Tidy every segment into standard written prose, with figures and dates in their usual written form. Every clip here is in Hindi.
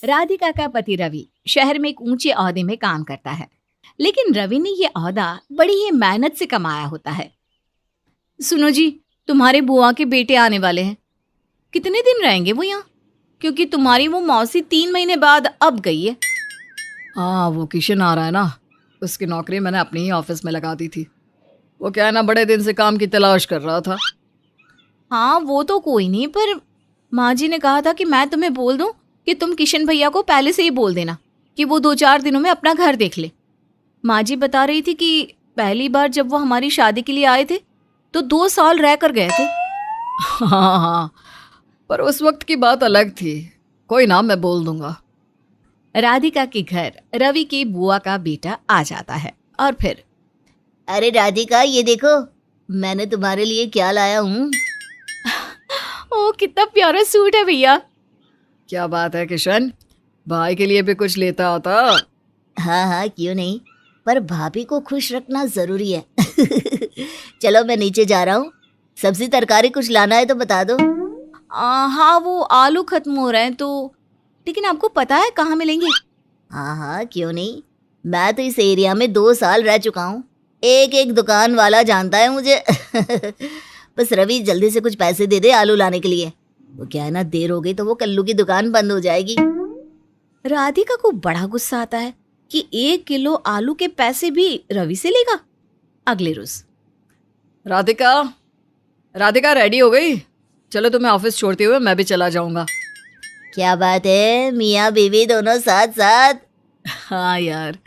राधिका का पति रवि शहर में एक ऊंचे ओहदे में काम करता है, लेकिन रवि ने ये ओहदा बड़ी ही मेहनत से कमाया होता है। सुनो जी, तुम्हारे बुआ के बेटे आने वाले हैं। कितने दिन रहेंगे वो यहाँ? क्योंकि तुम्हारी वो मौसी 3 महीने बाद अब गई है। हाँ, वो किशन आ रहा है ना, उसकी नौकरी मैंने अपने ही ऑफिस में लगा दी थी। वो क्या है ना, बड़े दिन से काम की तलाश कर रहा था। हाँ वो तो कोई नहीं, पर माँ जी ने कहा था कि मैं तुम्हें बोल दूं कि तुम किशन भैया को पहले से ही बोल देना कि वो 2-4 दिनों में अपना घर देख ले। माँ जी बता रही थी कि पहली बार जब वो हमारी शादी के लिए आए थे तो 2 साल रह कर गए थे। हाँ हाँ, पर उस वक्त की बात अलग थी। कोई ना, मैं बोल दूंगा। राधिका के घर रवि की बुआ का बेटा आ जाता है और फिर, अरे राधिका, ये देखो मैंने तुम्हारे लिए क्या लाया हूँ। ओ कितना प्यारा सूट है भैया। क्या बात है किशन, भाई के लिए भी कुछ लेता होता। हाँ हाँ, क्यों नहीं, पर भाभी को खुश रखना जरूरी है। चलो मैं नीचे जा रहा हूँ, सब्जी तरकारी कुछ लाना है तो बता दो। हाँ वो आलू खत्म हो रहे हैं तो, लेकिन आपको पता है कहाँ मिलेंगे? हाँ हाँ, क्यों नहीं, मैं तो इस एरिया में 2 साल रह चुका हूँ, एक एक दुकान वाला जानता है मुझे। बस रवि जल्दी से कुछ पैसे दे दे आलू लाने के लिए। वो क्या है ना, देर हो गई तो वो कल्लू की दुकान बंद हो जाएगी। राधिका को बड़ा गुस्सा आता है कि 1 किलो आलू के पैसे भी रवि से लेगा। अगले रोज, राधिका, राधिका रेडी हो गई? चलो तुम्हें ऑफिस छोड़ते हुए मैं भी चला जाऊंगा। क्या बात है, मियाँ बीवी दोनों साथ साथ। हाँ यार,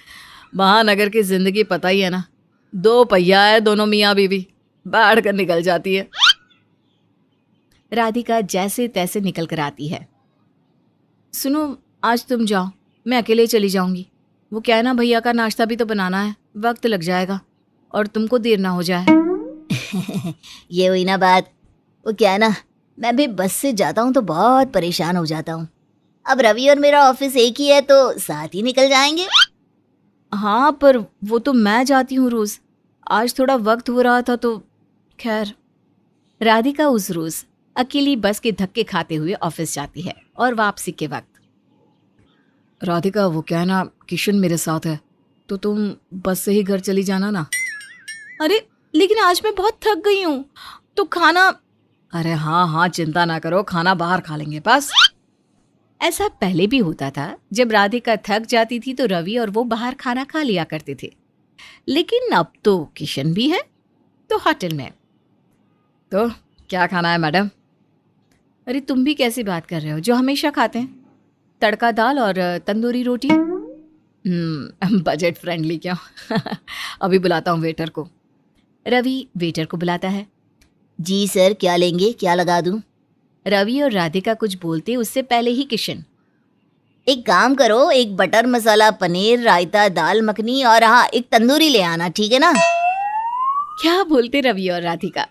महानगर की जिंदगी पता ही है ना, 2 पहिया है, दोनों मियाँ बीवी बैठ कर निकल जाती है। राधिका जैसे तैसे निकल कर आती है। सुनो, आज तुम जाओ, मैं अकेले चली जाऊंगी। वो क्या है ना, भैया का नाश्ता भी तो बनाना है, वक्त लग जाएगा और तुमको देर ना हो जाए। ये हुई ना बात। वो क्या है ना, मैं भी बस से जाता हूँ तो बहुत परेशान हो जाता हूँ। अब रवि और मेरा ऑफिस एक ही है तो साथ ही निकल जाएंगे। हाँ पर वो तो मैं जाती हूँ रोज, आज थोड़ा वक्त हो रहा था तो खैर। राधिका उस रोज अकेली बस के धक्के खाते हुए ऑफिस जाती है और वापसी के वक्त, राधिका, वो क्या है ना, किशन मेरे साथ है, तो तुम बस से ही घर चली जाना ना। अरे लेकिन आज मैं बहुत थक गई हूँ तो खाना। अरे हाँ हाँ, चिंता ना करो, खाना बाहर खा लेंगे बस। ऐसा पहले भी होता था, जब राधिका थक जाती थी तो रवि और वो बाहर खाना खा लिया करते थे, लेकिन अब तो किशन भी है तो होटल में। तो क्या खाना है मैडम? अरे तुम भी कैसी बात कर रहे हो, जो हमेशा खाते हैं, तड़का दाल और तंदूरी रोटी। बजट फ्रेंडली क्यों? अभी बुलाता हूँ वेटर को। रवि वेटर को बुलाता है। जी सर, क्या लेंगे, क्या लगा दूं? रवि और राधिका कुछ बोलते उससे पहले ही किशन, एक काम करो, एक बटर मसाला पनीर, रायता, दाल मखनी और हाँ एक तंदूरी ले आना, ठीक है ना? क्या बोलते रवि और राधिका।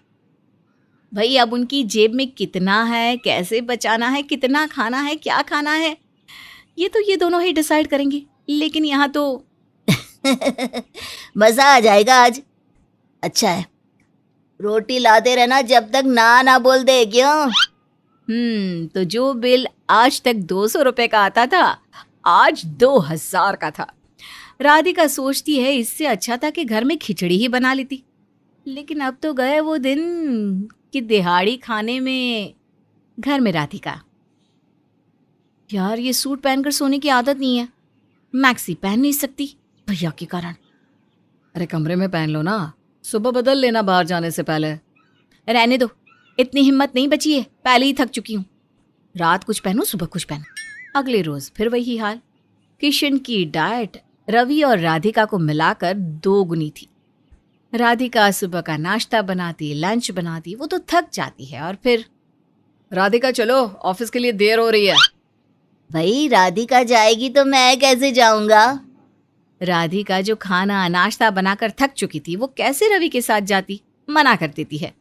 भाई अब उनकी जेब में कितना है, कैसे बचाना है, कितना खाना है, क्या खाना है, ये दोनों ही डिसाइड करेंगे, लेकिन यहाँ तो मजा आ जाएगा आज। अच्छा है, रोटी लाते रहना जब तक ना ना बोल दे, क्यों? तो जो बिल आज तक 200 रुपए का आता था, आज 2000 का था। राधिका सोचती है इससे अच्छा था कि घर में खिचड़ी ही बना लेती, लेकिन अब तो गए वो दिन कि दिहाड़ी खाने में घर में राधिका। यार ये सूट पहनकर सोने की आदत नहीं है, मैक्सी पहन नहीं सकती भैया के कारण। अरे कमरे में पहन लो ना, सुबह बदल लेना बाहर जाने से पहले। रहने दो, इतनी हिम्मत नहीं बची है, पहले ही थक चुकी हूँ। रात कुछ पहनो, सुबह कुछ पहनो। अगले रोज फिर वही हाल। किशन की डाइट रवि और राधिका को मिलाकर 2 गुनी थी। राधिका सुबह का नाश्ता बनाती, लंच बनाती, वो तो थक जाती है और फिर, राधिका चलो, ऑफिस के लिए देर हो रही है। भाई राधिका जाएगी तो मैं कैसे जाऊंगा? राधिका जो खाना नाश्ता बनाकर थक चुकी थी, वो कैसे रवि के साथ जाती, मना कर देती है।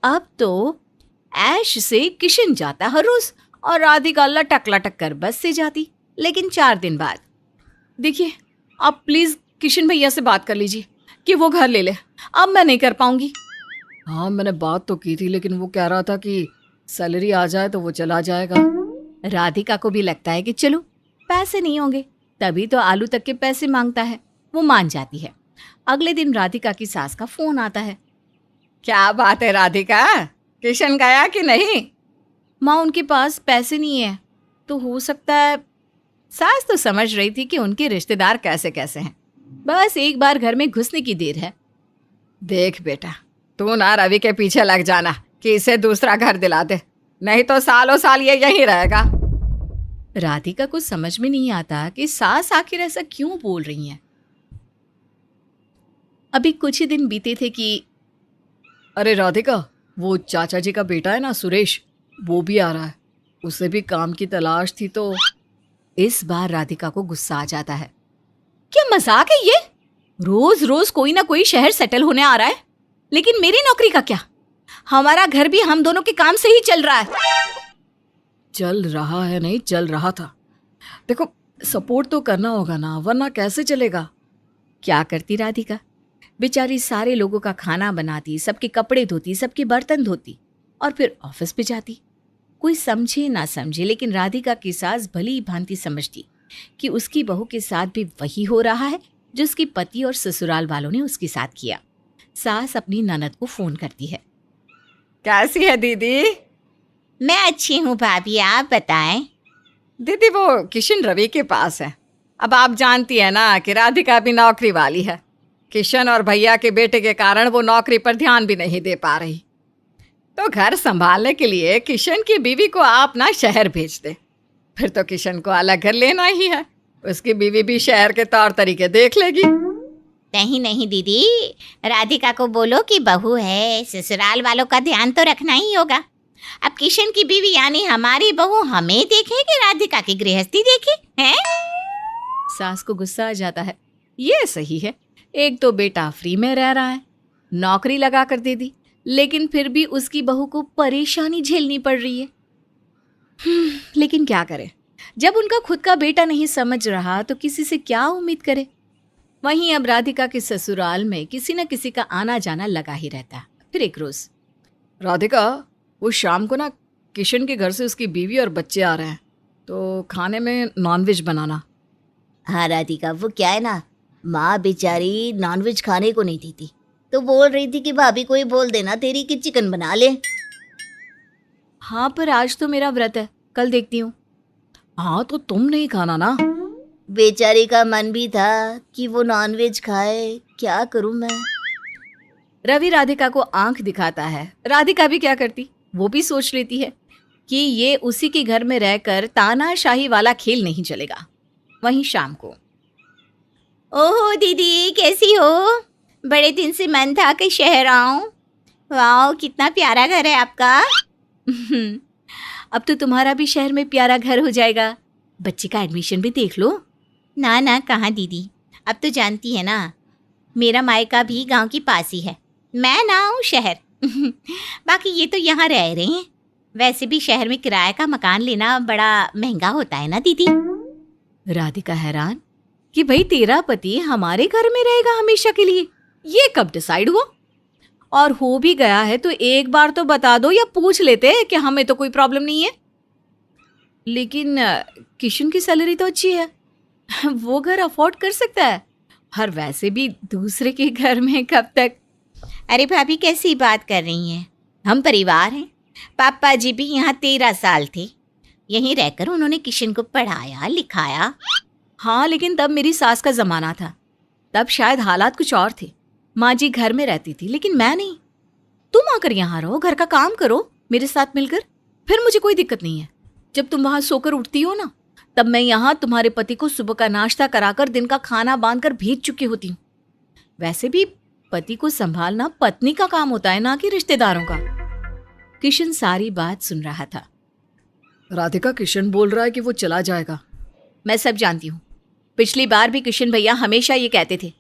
अब तो ऐश से किशन जाता हर रोज और राधिका लटक लटक कर बस से जाती। लेकिन 4 दिन बाद, देखिए आप प्लीज किशन भैया से बात कर लीजिए कि वो घर ले ले, अब मैं नहीं कर पाऊंगी। हाँ मैंने बात तो की थी, लेकिन वो कह रहा था कि सैलरी आ जाए तो वो चला जाएगा। राधिका को भी लगता है कि चलो पैसे नहीं होंगे, तभी तो आलू तक के पैसे मांगता है। वो मान जाती है। अगले दिन राधिका की सास का फोन आता है। क्या बात है राधिका, किशन गया कि नहीं? माँ, उनके पास पैसे नहीं है। तो हो सकता है। सास तो समझ रही थी कि उनके रिश्तेदार कैसे कैसे हैं, बस एक बार घर में घुसने की देर है। देख बेटा, तू ना रवि के पीछे लग जाना कि इसे दूसरा घर दिला दे, नहीं तो सालों साल ये यहीं रहेगा। राधिका को समझ में नहीं आता कि सास आखिर ऐसा क्यों बोल रही हैं। अभी कुछ ही दिन बीते थे कि अरे राधिका, वो चाचा जी का बेटा है ना सुरेश, वो भी आ रहा है। उसे भी काम की तलाश थी तो। इस बार राधिका को गुस्सा आ जाता है। क्या मजाक है ये? रोज रोज कोई ना कोई शहर सेटल होने आ रहा है, लेकिन मेरी नौकरी का क्या? हमारा घर भी हम दोनों के काम से ही चल रहा है। चल रहा है नहीं, चल रहा था। देखो, सपोर्ट तो करना होगा ना, वरना कैसे चलेगा। क्या करती राधिका? बेचारी सारे लोगों का खाना बनाती, सबके कपड़े धोती, सबके बर्तन धोती और फिर ऑफिस पे जाती। कोई समझे ना समझे, लेकिन राधिका की सास भली भांति समझती कि उसकी बहू के साथ भी वही हो रहा है जो उसकी पति और ससुराल वालों ने उसके साथ किया। सास अपनी ननद को फोन करती है। कैसी है दीदी? मैं अच्छी हूँ भाभी, आप बताएं। दीदी, वो किशन रवि के पास है। अब आप जानती है ना कि राधिका भी नौकरी वाली है। किशन और भैया के बेटे के कारण वो नौकरी पर ध्यान भी नहीं दे पा रही, तो घर संभालने के लिए किशन की बीवी को आप ना शहर भेज दे। फिर तो किशन को अलग घर लेना ही है, उसकी बीवी भी शहर के तौर तरीके देख लेगी। नहीं नहीं दीदी, राधिका को बोलो कि बहू है, ससुराल वालों का ध्यान तो रखना ही होगा। अब किशन की बीवी यानी हमारी बहू हमें देखे कि राधिका की गृहस्थी देखे हैं? सास को गुस्सा आ जाता है। ये सही है, एक तो बेटा फ्री में रह रहा है, नौकरी लगा कर दे दी, लेकिन फिर भी उसकी बहू को परेशानी झेलनी पड़ रही है। लेकिन क्या करे, जब उनका खुद का बेटा नहीं समझ रहा तो किसी से क्या उम्मीद करे। वहीं अब राधिका के ससुराल में किसी न किसी का आना जाना लगा ही रहता है। फिर एक रोज, राधिका, वो शाम को ना किशन के घर से उसकी बीवी और बच्चे आ रहे हैं, तो खाने में नॉनवेज बनाना। हाँ राधिका, वो क्या है ना, माँ बेचारी नॉनवेज खाने को नहीं देती, तो बोल रही थी कि भाभी को ही बोल देना तेरी कि चिकन बना ले। हाँ, पर आज तो मेरा व्रत है, कल देखती हूँ। हाँ, तो तुम नहीं खाना ना। बेचारी का मन भी था कि वो नॉनवेज खाए, क्या करूं मैं। रवि राधिका को आंख दिखाता है। राधिका भी क्या करती, वो भी सोच लेती है कि ये उसी के घर में रहकर तानाशाही वाला खेल नहीं चलेगा। वहीं शाम को, ओहो दीदी, कैसी हो? बड़े दिन से मन था कि शहर आऊं। वाह, कितना प्यारा घर है आपका। अब तो तुम्हारा भी शहर में प्यारा घर हो जाएगा। बच्चे का एडमिशन भी देख लो। ना ना, कहाँ दीदी, अब तो जानती है ना, मेरा मायका भी गांव के पास ही है, मैं ना हूँ शहर। बाकी ये तो यहाँ रह रहे हैं। वैसे भी शहर में किराए का मकान लेना बड़ा महंगा होता है ना दीदी। राधिका हैरान कि भाई तेरा पति हमारे घर में रहेगा हमेशा के लिए, ये कब डिसाइड हुआ? और हो भी गया है तो एक बार तो बता दो या पूछ लेते कि हमें तो कोई प्रॉब्लम नहीं है। लेकिन किशन की सैलरी तो अच्छी है, वो घर अफोर्ड कर सकता है। और वैसे भी दूसरे के घर में कब तक। अरे भाभी, कैसी बात कर रही हैं? हम परिवार हैं। पापा जी भी यहाँ 13 साल थे, यहीं रहकर उन्होंने किशन को पढ़ाया लिखाया। हाँ, लेकिन तब मेरी सास का जमाना था, तब शायद हालात कुछ और थे। माँ जी घर में रहती थी, लेकिन मैं नहीं। तुम आकर यहाँ रहो, घर का काम करो मेरे साथ मिलकर, फिर मुझे कोई दिक्कत नहीं है। जब तुम वहां सोकर उठती हो ना, तब मैं यहाँ तुम्हारे पति को सुबह का नाश्ता कराकर दिन का खाना बांधकर भेज चुकी होती हूँ। वैसे भी पति को संभालना पत्नी का काम होता है, ना कि रिश्तेदारों का। किशन सारी बात सुन रहा था। राधिका, किशन बोल रहा है कि वो चला जाएगा। मैं सब जानती हूँ। पिछली बार भी किशन भैया हमेशा ये कहते थे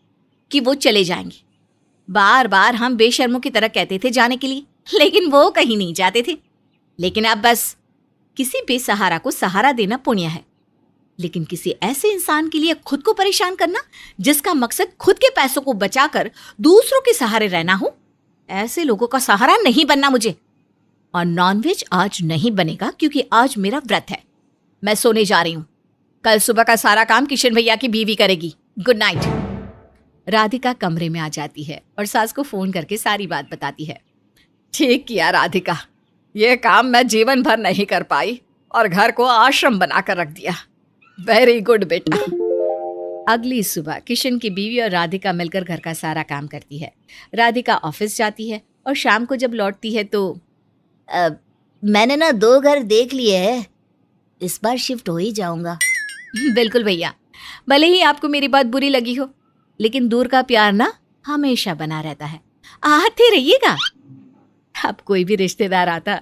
कि वो चले जाएंगे। बार बार हम बेशर्मों की तरह कहते थे जाने के लिए, लेकिन वो कहीं नहीं जाते थे। लेकिन अब बस, किसी बेसहारा को सहारा देना पुण्य है, लेकिन किसी ऐसे इंसान के लिए खुद को परेशान करना जिसका मकसद खुद के पैसों को बचाकर दूसरों के सहारे रहना हो, ऐसे लोगों का सहारा नहीं बनना मुझे। और नॉनवेज आज नहीं बनेगा क्योंकि आज मेरा व्रत है। मैं सोने जा रही हूँ। कल सुबह का सारा काम किशन भैया की बीवी करेगी। Good night. राधिका कमरे में आ जाती है और सास को फोन करके सारी बात बताती है। ठीक किया राधिका, ये काम मैं जीवन भर नहीं कर पाई और घर को आश्रम बनाकर रख दिया। वेरी गुड बेटा। अगली सुबह किशन की बीवी और राधिका मिलकर घर का सारा काम करती है। राधिका ऑफिस जाती है और शाम को जब लौटती है तो मैंने ना 2 घर देख लिए हैं, इस बार शिफ्ट हो ही जाऊंगा। बिल्कुल भैया, भले ही आपको मेरी बात बुरी लगी हो, लेकिन दूर का प्यार ना हमेशा बना रहता है। आते रहिएगा। अब कोई भी रिश्तेदार आता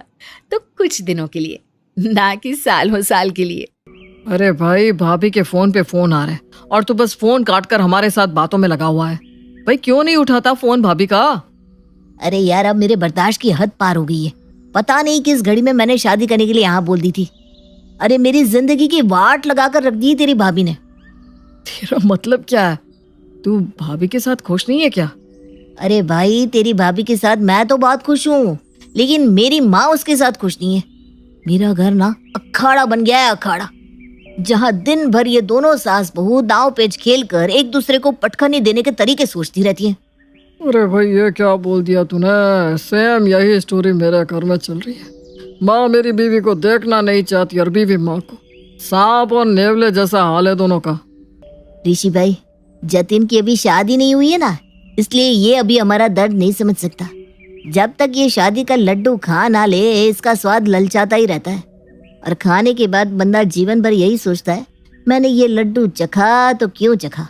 तो कुछ दिनों के लिए, ना कि सालों साल के लिए। अरे भाई, भाभी के फोन पे फोन आ रहे हैं और तू बस फोन काट कर हमारे साथ बातों में लगा हुआ है। भाई क्यों नहीं उठाता फोन भाभी का? अरे यार, अब मेरे बर्दाश्त की हद पार हो गई है। पता नहीं किस घड़ी में मैंने शादी करने के लिए यहाँ बोल दी थी। अरे मेरी जिंदगी की वाट लगाकर रख दी तेरी भाभी ने। तेरा मतलब क्या है? तू भाभी के साथ खुश नहीं है क्या? अरे भाई, तेरी भाभी के साथ मैं तो बहुत खुश हूँ, लेकिन मेरी माँ उसके साथ खुश नहीं है। मेरा घर ना अखाड़ा बन गया है, अखाड़ा, जहाँ दिन भर ये दोनों सास बहू दांव पेच खेल कर एक दूसरे को पटखनी देने के तरीके सोचती रहती हैं। अरे भाई, ये क्या बोल दिया तूने? सेम यही स्टोरी मेरे घर में चल रही है। माँ मेरी बीवी को देखना नहीं चाहती और बीवी माँ को। सांप और नेवले जैसा हाल है दोनों का। ऋषि भाई, जतिन की अभी शादी नहीं हुई है ना, इसलिए ये अभी हमारा दर्द नहीं समझ सकता। जब तक ये शादी का लड्डू खा ना ले, इसका स्वाद ललचाता ही रहता है, और खाने के बाद बंदा जीवन भर यही सोचता है, मैंने ये लड्डू चखा तो क्यों चखा।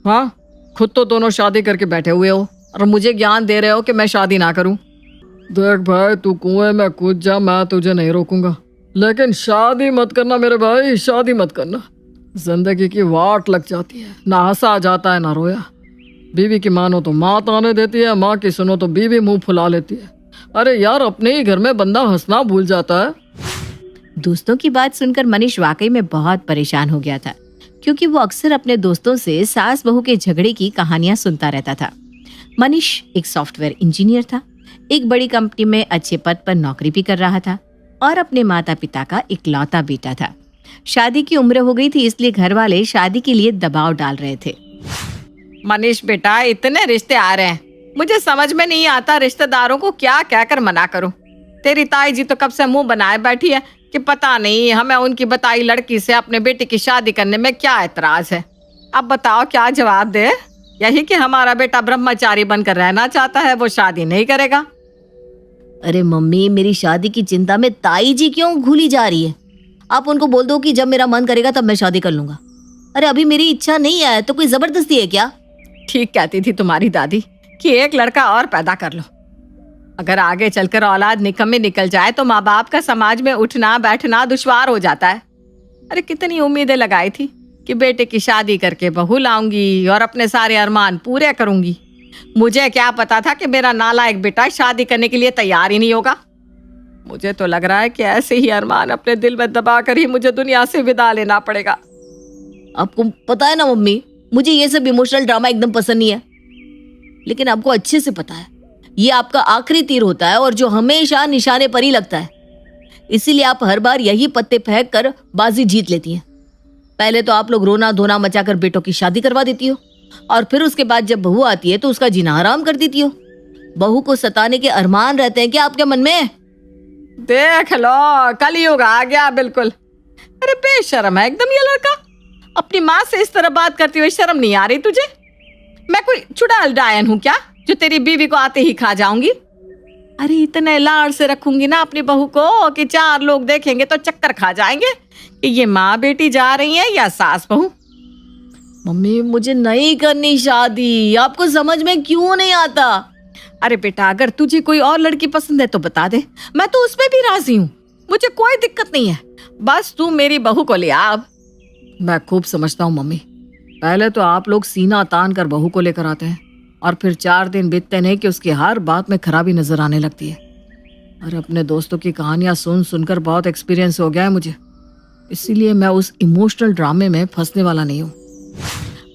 हाँ, खुद तो दोनों शादी करके बैठे हुए हो और मुझे ज्ञान दे रहे हो कि मैं शादी ना करूं। देख भाई, तू कुएं में कूद जा, मैं तुझे नहीं रोकूंगा, लेकिन शादी मत करना मेरे भाई, शादी मत करना। जिंदगी की वाट लग जाती है, ना हंसा जाता है ना रोया। बीवी की मानो तो माँ ताने देती है, माँ की सुनो तो बीवी मुंह फुला लेती है। अरे यार, अपने ही घर में बंदा हंसना भूल जाता है। दोस्तों की बात सुनकर मनीष वाकई में बहुत परेशान हो गया था, क्योंकि वो अक्सर अपने दोस्तों से सास बहू के झगड़े की कहानियां सुनता रहता था। मनीष एक सॉफ्टवेयर इंजीनियर था, एक बड़ी कंपनी में अच्छे पद पर नौकरी भी कर रहा था और अपने माता पिता का इकलौता बेटा था। शादी की उम्र हो गई थी, इसलिए घर वाले शादी के लिए दबाव डाल रहे थे। मनीष बेटा, इतने रिश्ते आ रहे हैं, मुझे समझ में नहीं आता रिश्तेदारों को क्या कहकर मना करूं। तेरी ताई जी तो कब से मुंह बनाए बैठी है कि पता नहीं हमें उनकी बताई लड़की से अपने बेटे की शादी करने में क्या एतराज है। अब बताओ क्या जवाब दे? यही कि हमारा बेटा ब्रह्मचारी बनकर रहना चाहता है, वो शादी नहीं करेगा। अरे मम्मी, मेरी शादी की चिंता में ताई जी क्यों घुली जा रही है? आप उनको बोल दो कि जब मेरा मन करेगा तब मैं शादी कर लूंगा। अरे अभी मेरी इच्छा नहीं है तो कोई जबरदस्ती है क्या? ठीक कहती थी तुम्हारी दादी कि एक लड़का और पैदा कर लो। अगर आगे चलकर औलाद निकम्मी निकल जाए तो माँ बाप का समाज में उठना बैठना दुश्वार हो जाता है। अरे कितनी उम्मीदें लगाई थी कि बेटे की शादी करके बहू लाऊंगी और अपने सारे अरमान पूरे करूंगी। मुझे क्या पता था कि मेरा नालायक बेटा शादी करने के लिए तैयार ही नहीं होगा। मुझे तो लग रहा है कि ऐसे ही अरमान अपने दिल में दबा कर ही मुझे दुनिया से विदा लेना पड़ेगा। आपको पता है ना मम्मी, मुझे ये सब इमोशनल ड्रामा एकदम पसंद नहीं है, लेकिन आपको अच्छे से पता है ये आपका आखिरी तीर होता है और जो हमेशा निशाने पर ही लगता है। इसीलिए आप हर बार यही पत्ते फेंक कर बाजी जीत लेती हैं। पहले तो आप लोग रोना धोना मचाकर बेटों की शादी करवा देती हो, और फिर उसके बाद जब बहू आती है तो उसका जीना हराम कर देती हो। बहू को सताने के अरमान रहते हैं क्या आपके मन में? देख लो, कलयुग आ गया बिल्कुल। अरे बेशर्म है एकदम ये लड़का। अपनी माँ से इस तरह बात करती हुई शर्म नहीं आ रही तुझे? मैं कोई चुड़ैल डायन हूँ क्या जो तेरी बीवी को आते ही खा जाऊंगी? अरे इतने लाड़ से रखूंगी ना अपनी बहू को कि 4 लोग देखेंगे तो चक्कर खा जाएंगे कि ये माँ बेटी जा रही है या सास बहू। मम्मी, मुझे नहीं करनी शादी, आपको समझ में क्यों नहीं आता? अरे बेटा, अगर तुझे कोई और लड़की पसंद है तो बता दे, मैं तो उसमें भी राजी हूँ, मुझे कोई दिक्कत नहीं है। बस तू मेरी बहू को ले आ। मैं खूब समझता हूँ मम्मी, पहले तो आप लोग सीना तान कर बहू को लेकर आते हैं और फिर 4 दिन बीतते नहीं कि उसकी हर बात में खराबी नजर आने लगती है। और अपने दोस्तों की कहानियां सुन सुनकर बहुत एक्सपीरियंस हो गया है मुझे, इसीलिए मैं उस इमोशनल ड्रामे में फंसने वाला नहीं हूँ।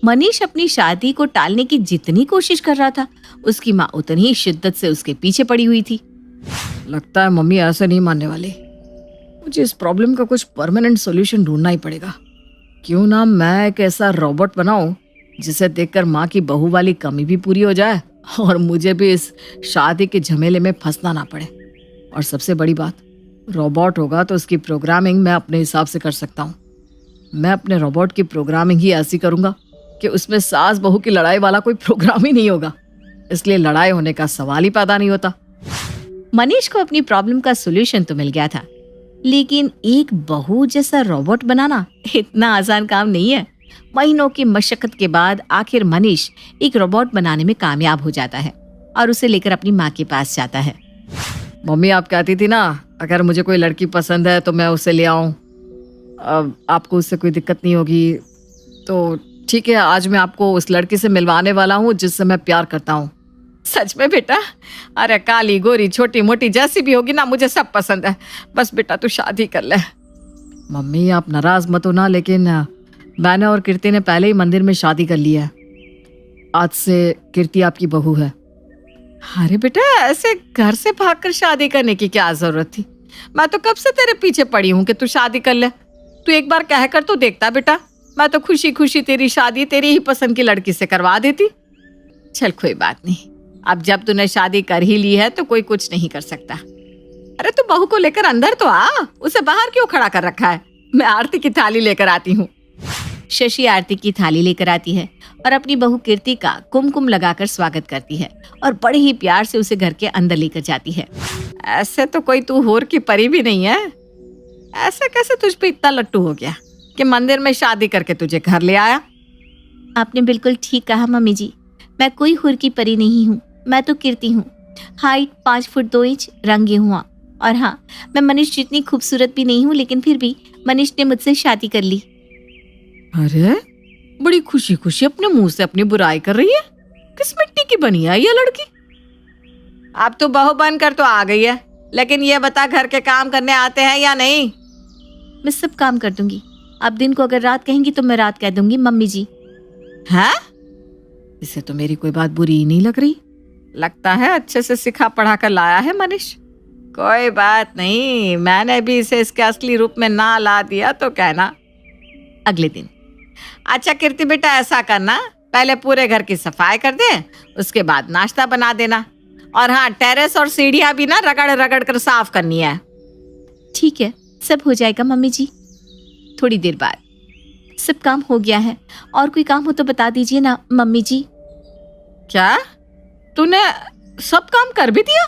मनीष अपनी शादी को टालने की जितनी कोशिश कर रहा था, उसकी माँ उतनी ही शिद्दत से उसके पीछे पड़ी हुई थी। लगता है मम्मी ऐसे नहीं मानने वाली। मुझे इस प्रॉब्लम का कुछ परमानेंट सॉल्यूशन ढूंढना ही पड़ेगा। क्यों ना मैं एक ऐसा रोबोट बनाऊं जिसे देखकर माँ की बहू वाली कमी भी पूरी हो जाए और मुझे भी इस शादी के झमेले में फंसना ना पड़े। और सबसे बड़ी बात, रोबोट होगा तो उसकी प्रोग्रामिंग मैं अपने हिसाब से कर सकता हूँ। मैं अपने रोबोट की प्रोग्रामिंग ही ऐसी करूँगा कि उसमें सास बहू की लड़ाई वाला कोई प्रोग्राम ही नहीं होगा, इसलिए लड़ाई होने का सवाल ही पैदा नहीं होता। मनीष को अपनी प्रॉब्लम का सॉल्यूशन तो मिल गया था, लेकिन एक बहू जैसा रोबोट बनाना इतना आसान काम नहीं है। महीनों की मशक्कत के बाद आखिर मनीष एक रोबोट बनाने में कामयाब हो जाता है और उसे लेकर अपनी माँ के पास जाता है। मम्मी, आप कहती थी ना अगर मुझे कोई लड़की पसंद है तो मैं उसे ले आऊं, अब आपको उससे कोई दिक्कत नहीं होगी तो ठीक है, आज मैं आपको उस लड़की से मिलवाने वाला हूँ जिससे मैं प्यार करता हूँ। सच में बेटा? अरे काली गोरी छोटी मोटी जैसी भी होगी ना, मुझे सब पसंद है, बस बेटा तू शादी कर ले। मम्मी आप नाराज मत होना, लेकिन मैंने और कीर्ति ने पहले ही मंदिर में शादी कर ली है। आज से कीर्ति आपकी बहू है। अरे बेटा, ऐसे घर से भागकर शादी करने की क्या जरूरत थी? मैं तो कब से तेरे पीछे पड़ी हूँ कि तू शादी कर ले। तू एक बार कह कर तो देखता बेटा, मैं तो खुशी खुशी तेरी शादी तेरी ही पसंद की लड़की से करवा देती। चल कोई बात नहीं, अब जब तूने शादी कर ही ली है तो कोई कुछ नहीं कर सकता। अरे तू बहू को लेकर अंदर तो आ, उसे बाहर क्यों खड़ा कर रखा है? मैं आरती की थाली लेकर आती हूँ। शशि आरती की थाली लेकर आती है और अपनी बहू कीर्ति का कुमकुम लगाकर स्वागत करती है और बड़े ही प्यार से उसे घर के अंदर लेकर जाती है। ऐसे तो कोई तू होर की परी भी नहीं है, ऐसे कैसे तुझ पे इतना लट्टू हो गया कि मंदिर में शादी करके तुझे घर ले आया? आपने बिल्कुल ठीक कहा मम्मी जी, मैं कोई हुर की परी नहीं हूँ, मैं तो कीर्ति हूँ। हाइट 5 फुट 2 इंच, रंग गेहुआ। और हाँ, मैं मनीष जितनी खूबसूरत भी नहीं हूँ, लेकिन फिर भी मनीष ने मुझसे शादी कर ली। अरे बड़ी खुशी खुशी अपने मुंह से अपनी बुराई कर रही है। किस मिट्टी की बनी है ये लड़की? अब तो बहू बनकर तो आ गई है, लेकिन ये बता घर के काम करने आते हैं या नहीं? मैं सब काम कर दूंगी, आप दिन को अगर रात कहेंगी तो मैं रात कह दूंगी मम्मी जी। हैं? इसे तो मेरी कोई बात बुरी ही नहीं लग रही। लगता है अच्छे से सिखा पढ़ा कर लाया है मनीष। कोई बात नहीं, मैंने भी इसे इसके असली रूप में ना ला दिया तो कहना। अगले दिन, अच्छा कीर्ति बेटा ऐसा करना, पहले पूरे घर की सफाई कर दे, उसके बाद नाश्ता बना देना। और हाँ, टेरेस और सीढ़ियां भी ना रगड़ रगड़ कर साफ करनी है। ठीक है, सब हो जाएगा मम्मी जी। थोड़ी देर बाद, सब काम हो गया है, और कोई काम हो तो बता दीजिए ना मम्मी जी। क्या तूने सब काम कर भी दिया?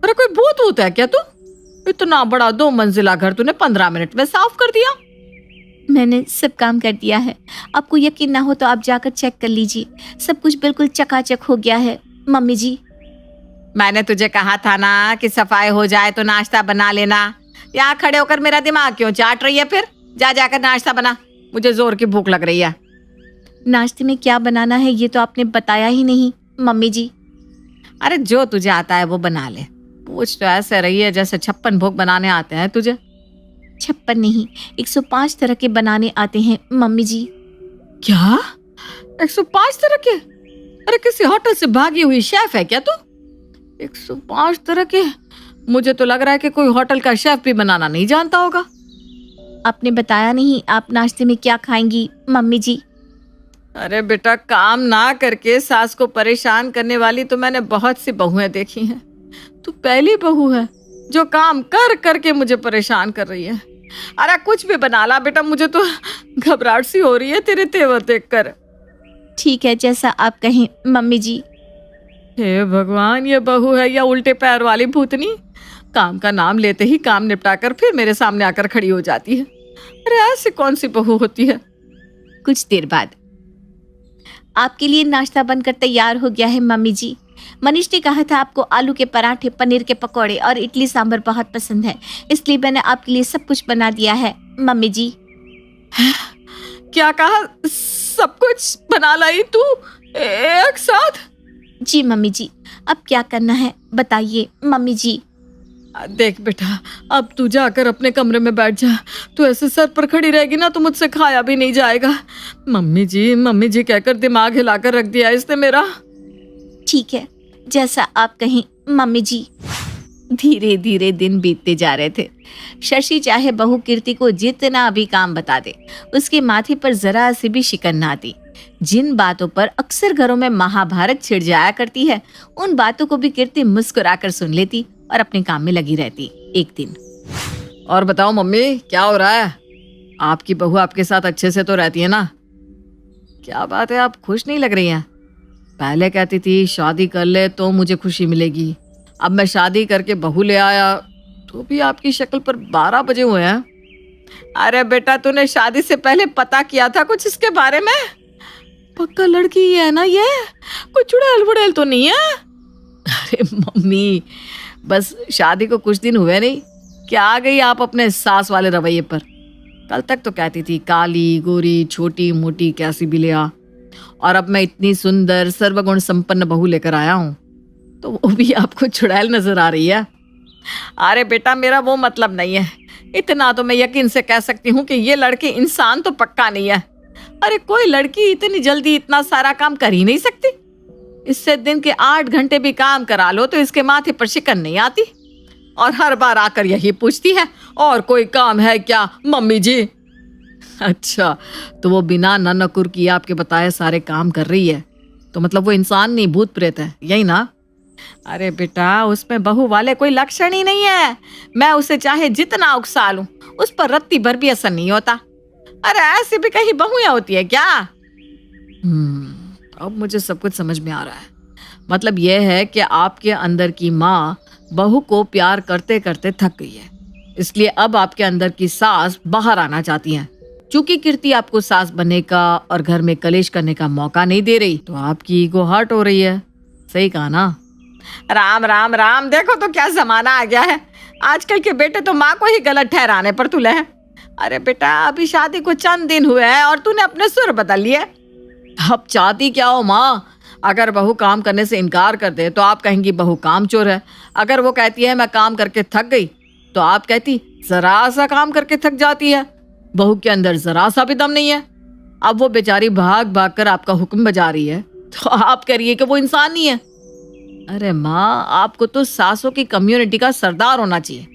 अरे कोई भूत वूत है क्या तू? इतना बड़ा 2 मंजिला घर तूने 15 मिनट में साफ कर दिया? मैंने सब काम कर दिया है, आपको यकीन ना हो तो आप जाकर चेक कर लीजिए, सब कुछ बिल्कुल चकाचक हो गया है मम्मी जी। मैंने तुझे कहा था ना कि सफाई हो जाए तो नाश्ता बना लेना। यहाँ खड़े होकर मेरा दिमाग क्यों चाट रही है? फिर जा जाकर नाश्ता बना, मुझे जोर की भूख लग रही है। नाश्ते में क्या बनाना है ये तो आपने बताया ही नहीं मम्मी जी। अरे जो तुझे आता है वो बना ले। पूछ तो ऐसे रही है जैसे 56 भोग बनाने आते हैं तुझे। 56 नहीं, 105 तरह के बनाने आते हैं मम्मी जी। क्या? 105 तरह के? अरे किसी होटल से भागी हुई शेफ है क्या तू? 105 तरह के? मुझे तो लग रहा है कि कोई होटल का शेफ भी बनाना नहीं जानता होगा। आपने बताया नहीं आप नाश्ते में क्या खाएंगी मम्मी जी। अरे बेटा, काम ना करके सास को परेशान करने वाली तो मैंने बहुत सी बहुएं देखी हैं। तू पहली बहू है जो काम कर करके मुझे परेशान कर रही है। अरे कुछ भी बना ला बेटा, मुझे तो घबराहट सी हो रही है तेरे तेवर देखकर। ठीक है, जैसा आप कहें मम्मी जी। हे भगवान, ये बहू है या उल्टे पैर वाली भूतनी? काम का नाम लेते ही काम निपटाकर फिर मेरे सामने आकर खड़ी हो जाती है। अरे ऐसी कौन सी बहू होती है? कुछ देर बाद, आपके लिए नाश्ता बनकर तैयार हो गया है मम्मी जी। मनीष ने कहा था आपको आलू के पराठे, पनीर के पकौड़े और इडली सांभर बहुत पसंद है, इसलिए मैंने आपके लिए सब कुछ बना दिया है मम्मी जी। क्या कहा? सब कुछ बना लाई तू एक साथ? जी मम्मी जी, अब क्या करना है बताइए मम्मी जी। देख बेटा, अब तू जाकर अपने कमरे में बैठ जा। तू ऐसे सर पर खड़ी रहेगी ना तो मुझसे खाया भी नहीं जाएगा। मम्मी जी कहकर दिमाग हिलाकर रख दिया इसने मेरा। ठीक है, जैसा आप कहें मम्मी जी। धीरे धीरे दिन बीतते जा रहे थे। शशि चाहे बहू कीर्ति को जितना भी काम बता दे, उसके माथे पर जरा सी भी शिकन ना आती। जिन बातों पर अक्सर घरों में महाभारत छिड़ जाया करती है, उन बातों को भी कीर्ति मुस्कुराकर सुन लेती और अपने काम में लगी रहती। एक दिन, और बताओ मम्मी, क्या हो रहा है? आपकी बहू आपके साथ अच्छे से तो रहती है ना? क्या बात है, आप खुश नहीं लग रही हैं? पहले कहती थी शादी कर ले तो मुझे खुशी मिलेगी, अब मैं शादी करके बहू ले आया तो भी आपकी शक्ल पर 12 बजे हुए हैं। अरे बेटा, तूने शादी से पहले पता किया था कुछ इसके बारे में? पक्का लड़की ही है ना ये? कोई चुड़ैल वुड़ैल तो नहीं है? अरे मम्मी, बस शादी को कुछ दिन हुए नहीं, क्या आ गई आप अपने सास वाले रवैये पर? कल तक तो कहती थी काली गोरी छोटी मोटी कैसी भी ले आ, और अब मैं इतनी सुंदर सर्वगुण संपन्न बहू लेकर आया हूँ तो वो भी आपको चुड़ैल नजर आ रही है? अरे बेटा, मेरा वो मतलब नहीं है। इतना तो मैं यकीन से कह सकती हूँ कि ये लड़की इंसान तो पक्का नहीं है। अरे कोई लड़की इतनी जल्दी इतना सारा काम कर ही नहीं सकती। इससे दिन के 8 घंटे भी काम करा लो तो इसके माथे पर शिकन नहीं आती, और हर बार आकर यही पूछती है, और कोई काम है क्या मम्मी जी? अच्छा, तो वो बिना नकुर किए आपके बताए सारे काम कर रही है, तो मतलब वो इंसान नहीं भूत प्रेत है, यही ना? अरे बेटा, उसमें बहू वाले कोई लक्षण ही नहीं है। मैं उसे चाहे जितना उकसा लूं, उस पर रत्ती भर भी असर नहीं होता। अरे ऐसी भी कहीं बहुएं होती है क्या? अब मुझे सब कुछ समझ में आ रहा है। मतलब यह है कि आपके अंदर की माँ बहू को प्यार करते करते थक गई है, इसलिए अब आपके अंदर की सास बाहर आना चाहती हैं। चूंकि कीर्ति आपको सास बनने का और घर में कलेश करने का मौका नहीं दे रही, तो आपकी ईगो हर्ट हो रही है। सही कहा ना? राम राम राम, देखो तो क्या जमाना आ गया है। आजकल के बेटे तो माँ को ही गलत ठहराने पर तुले हैं। अरे बेटा, अभी शादी को चंद दिन हुए हैं और तूने अपने सुर बदल लिए। अब चाहती क्या हो माँ? अगर बहू काम करने से इनकार कर दे तो आप कहेंगी बहू कामचोर है। अगर वो कहती है मैं काम करके थक गई, तो आप कहती जरा सा काम करके थक जाती है, बहू के अंदर जरा सा भी दम नहीं है। अब वो बेचारी भाग भाग कर आपका हुक्म बजा रही है, तो आप करिए कि वो इंसान नहीं है। अरे माँ, आपको तो सासों की कम्युनिटी का सरदार होना चाहिए।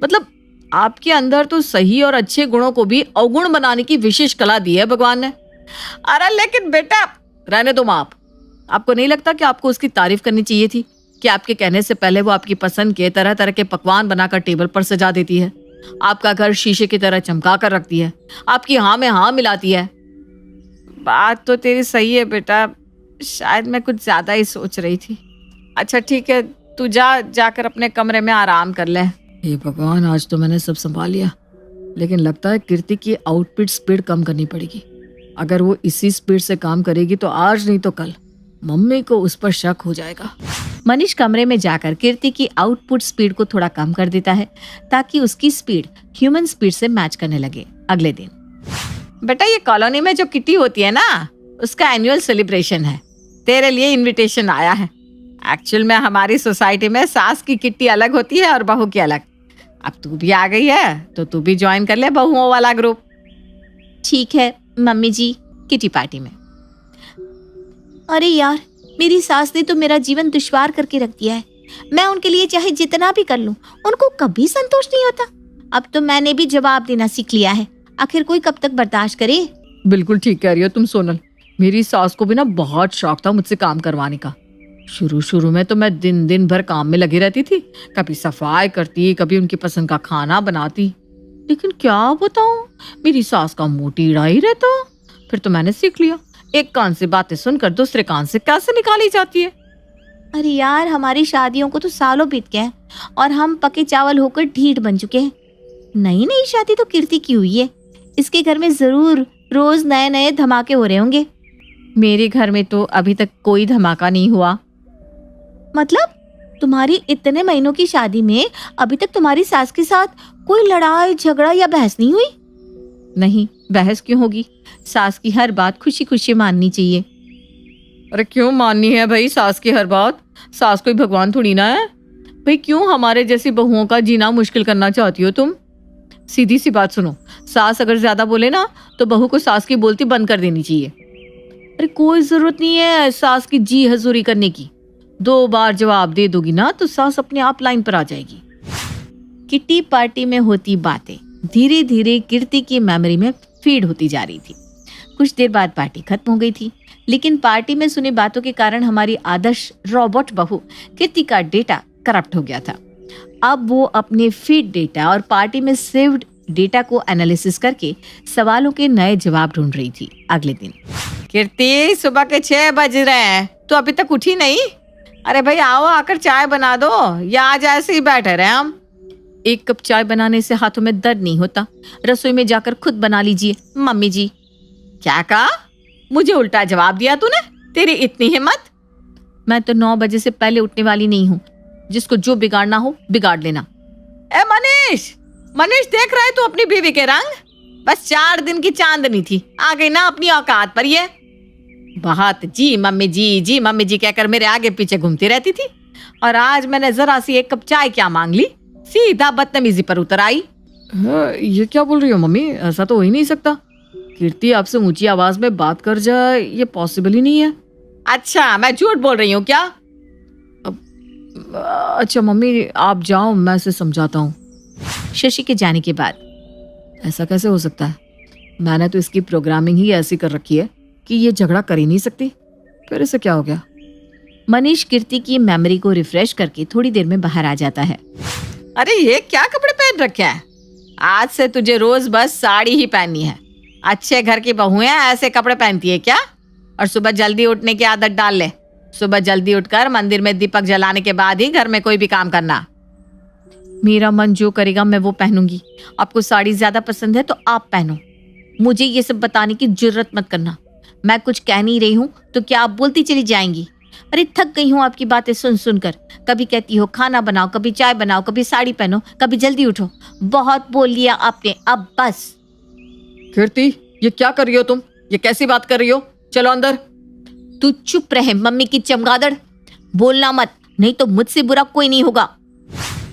मतलब आपके अंदर तो सही और अच्छे गुणों को भी अवगुण बनाने की विशेष कला दी है भगवान ने। अरे लेकिन बेटा, रहने दो माँ। आपको नहीं लगता कि आपको उसकी तारीफ करनी चाहिए थी कि आपके कहने से पहले वो आपकी पसंद के तरह तरह के पकवान बनाकर टेबल पर सजा देती है, आपका घर शीशे की तरह चमका कर रखती है, आपकी हाँ में हाँ मिलाती है? बात तो तेरी सही है बेटा, शायद मैं कुछ ज्यादा ही सोच रही थी। अच्छा ठीक है, तू जाकर अपने कमरे में आराम कर ले। हे भगवान, आज तो मैंने सब संभाल लिया, लेकिन लगता है कीर्ति की आउटपुट स्पीड कम करनी पड़ेगी। अगर वो इसी स्पीड से काम करेगी तो आज नहीं तो कल मम्मी को उस पर शक हो जाएगा। मनीष कमरे में जाकर कीर्ति की आउटपुट स्पीड को थोड़ा कम कर देता है ताकि उसकी स्पीड ह्यूमन स्पीड से मैच करने लगे। अगले दिन, बेटा, ये कॉलोनी में जो किटी होती है ना, उसका एनुअल सेलिब्रेशन है, तेरे लिए इनविटेशन आया है। एक्चुअल में हमारी सोसाइटी में सास की किट्टी अलग होती है और बहू की अलग। अब तू भी आ गई है तो तू भी ज्वाइन कर ले बहुओं वाला ग्रुप। ठीक है मम्मी जी, किटी पार्टी में। अरे यार, मेरी सास ने तो मेरा जीवन दुश्वार करके रख दिया है। मैं उनके लिए चाहे जितना भी कर लूं, उनको कभी संतोष नहीं होता। अब तो मैंने भी जवाब देना सीख लिया है। आखिर कोई कब तक बर्दाश्त करे? बिल्कुल ठीक कह रही हो तुम सोनल। मेरी सास को भी ना बहुत शौक था मुझसे काम करवाने का। शुरू में तो मैं दिन भर काम में लगी रहती थी, कभी सफाई करती, कभी उनकी पसंद का खाना बनाती। लेकिन क्या बताऊं, मेरी सास का मुंह टेढ़ा ही रहता। फिर तो मैंने सीख लिया, एक कान से बातें सुनकर दूसरे कान से कैसे निकाली जाती है। अरे यार, हमारी शादियों को तो सालों बीत गए हैं और हम पके चावल होकर ढीठ बन चुके हैं। नई शादी तो कीर्ति की हुई है, इसके घर में जरूर रोज नए नए धमाके हो रहे होंगे। मेरे घर में तो अभी तक कोई धमाका नहीं हुआ। मतलब तुम्हारी इतने महीनों की शादी में अभी तक तुम्हारी सास के साथ कोई लड़ाई झगड़ा या बहस नहीं हुई? नहीं, बहस क्यों होगी? सास की हर बात खुशी खुशी माननी चाहिए। अरे क्यों माननी है भाई सास की हर बात? सास कोई भगवान थोड़ी ना है भाई। क्यों हमारे जैसी बहुओं का जीना मुश्किल करना चाहती हो तुम? सीधी सी बात सुनो, सास अगर ज्यादा बोले ना तो बहू को सास की बोलती बंद कर देनी चाहिए। अरे कोई जरूरत नहीं है सास की जी हजूरी करने की। 2 बार जवाब दे दोगी ना तो सास अपने आप लाइन पर आ जाएगी। किटी पार्टी में होती बातें धीरे धीरे कीर्ति की मेमोरी में फीड होती जा रही थी। कुछ देर बाद पार्टी खत्म हो गई थी, लेकिन पार्टी में सुनी बातों के कारण हमारी आदर्श रोबोट बहू कीर्ति का डेटा करप्ट हो गया था। अब वो अपने फीड डेटा और पार्टी में सेव्ड डेटा को एनालिसिस करके सवालों के नए जवाब ढूंढ रही थी। अगले दिन, कीर्ति सुबह के 6 बज रहे हैं, तो अभी तक उठी नहीं? अरे भाई आओ, आकर चाय बना दो, या आज ऐसे ही बैठे रहे हम? 1 कप चाय बनाने से हाथों में दर्द नहीं होता, रसोई में जाकर खुद बना लीजिए मम्मी जी। क्या कहा? मुझे उल्टा जवाब दिया तूने? तेरी इतनी हिम्मत? मैं तो 9 बजे से पहले उठने वाली नहीं हूँ, जिसको जो बिगाड़ना हो बिगाड़ लेना। ए मनीष, मनीष देख रहे तू अपनी बीवी के रंग? बस 4 दिन की चांदनी थी, आ गई ना अपनी औकात पर। ये बहुत जी मम्मी जी कहकर मेरे आगे पीछे घूमती रहती थी, और आज मैंने जरा सी 1 कप चाय क्या मांग ली, सीधा बदतमीजी पर उतर आई। ये क्या बोल रही हो मम्मी? ऐसा तो हो ही नहीं सकता। कीर्ति आपसे ऊंची आवाज में बात कर जाए, ये पॉसिबल ही नहीं है। अच्छा, मैं झूठ बोल रही हूँ क्या? अच्छा मम्मी आप जाओ, मैं इसे समझाता हूँ। शशि के जाने के बाद, ऐसा कैसे हो सकता है? मैंने तो इसकी प्रोग्रामिंग ही ऐसी कर रखी है कि ये झगड़ा कर ही नहीं सकती। फिर इसे क्या हो गया? मनीष कीर्ति की मेमोरी को रिफ्रेश करके थोड़ी देर में बाहर आ जाता है। अरे ये क्या कपड़े पहन रखे हैं? आज से तुझे रोज बस साड़ी ही पहननी है। अच्छे घर की बहुएं ऐसे कपड़े पहनती है क्या? और सुबह जल्दी उठने की आदत डाल ले। सुबह जल्दी उठकर मंदिर में दीपक जलाने के बाद ही घर में कोई भी काम करना। मेरा मन जो करेगा मैं वो पहनूंगी। आपको साड़ी ज्यादा पसंद है तो आप पहनो, मुझे ये सब बताने की जरूरत मत करना। मैं कुछ कह नहीं रही हूँ तो क्या आप बोलती चली जाएंगी? अरे थक गई हूँ आपकी बातें सुन सुनकर। कभी कहती हो खाना बनाओ, कभी चाय बनाओ, कभी साड़ी पहनो, कभी जल्दी उठो। बहुत बोल लिया आपने, अब बस। कीर्ति ये क्या कर रही हो तुम? ये कैसी बात कर रही हो? चलो अंदर। तू चुप रहे मम्मी की चमगादड़, बोलना मत, नहीं तो मुझसे बुरा कोई नहीं होगा।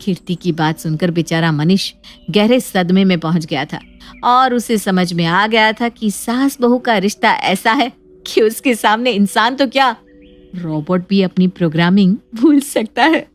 कीर्ति की बात सुनकर बेचारा मनीष गहरे सदमे में पहुंच गया था, और उसे समझ में आ गया था कि सास बहू का रिश्ता ऐसा है कि उसके सामने इंसान तो क्या, रोबोट भी अपनी प्रोग्रामिंग भूल सकता है।